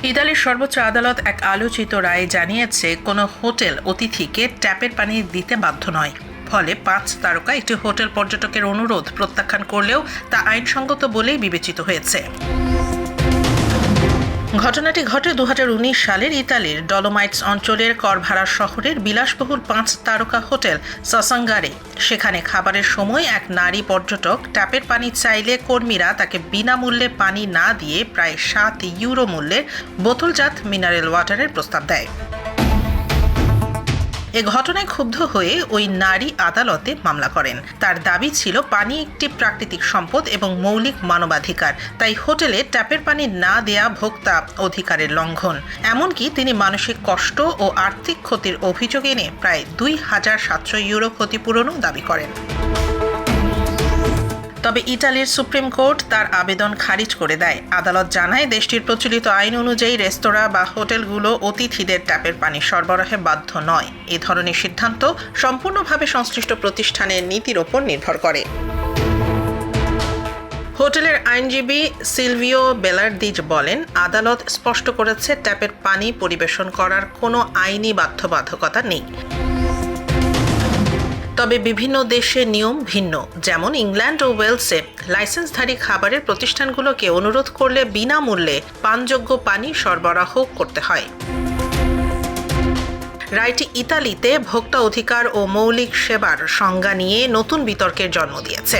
ইতালির সর্বোচ্চ আদালত এক আলোচিত রায়ে জানিয়েছে, কোনো হোটেল অতিথিকে ট্যাপের পানি দিতে বাধ্য নয়। ফলে 5 তারকা একটি হোটেল পর্যটকের অনুরোধ প্রত্যাখ্যান করলেও তা আইনসঙ্গত বলেই বিবেচিত হয়েছে। ঘটনাটি ঘটে 2019 সালের ইতালির ডলোমাইটস অঞ্চলের করভারা শহরের বিলাসবহুল 5 তারকা হোটেল সাসাঙ্গারে। সেখানে খাবারের সময় এক নারী পর্যটক ট্যাপের পানি চাইলে কর্মীরা তাকে বিনামূল্যে পানি না দিয়ে প্রায় 7 ইউরো মূল্যের বোতলজাত মিনারেল ওয়াটারের প্রস্তাব দেয়। এ ঘটনায় ক্ষুব্ধ হয়ে ওই নারী আদালতে মামলা করেন। তার দাবি ছিল পানি একটি প্রাকৃতিক সম্পদ এবং মৌলিক মানবাধিকার, তাই হোটেলে ট্যাপের পানি না দেয়া ভোক্তা অধিকারের লঙ্ঘন। এমনকি তিনি মানসিক কষ্ট ও আর্থিক ক্ষতির অভিযোগ এনে প্রায় 2700 ইউরো ক্ষতিপূরণও দাবি করেন। তবে ইতালির সুপ্রিম কোর্ট তার আবেদন খারিজ করে দেয়। আদালত জানায়, দেশটির প্রচলিত আইন অনুযায়ী রেস্তোরাঁ বা হোটেলগুলো অতিথিদের ট্যাপের পানি সরবরাহে বাধ্য নয়। এ ধরনের সিদ্ধান্ত সম্পূর্ণভাবে সংশ্লিষ্ট প্রতিষ্ঠানের নীতির ওপর নির্ভর করে। হোটেলের আইনজীবী সিলভিও বেলার্দিজ বলেন, আদালত স্পষ্ট করেছে ট্যাপের পানি পরিবেশন করার কোনো আইনি বাধ্যবাধকতা নেই। তবে বিভিন্ন দেশের নিয়ম ভিন্ন। যেমন ইংল্যান্ড ও ওয়েলসে লাইসেন্সধারী খাবারের প্রতিষ্ঠানগুলোকে অনুরোধ করলে বিনামূল্যে পানযোগ্য পানি সরবরাহ করতে হয়। রায়টি ইতালিতে ভোক্তা অধিকার ও মৌলিক সেবার সংজ্ঞা নিয়ে নতুন বিতর্কের জন্ম দিয়েছে।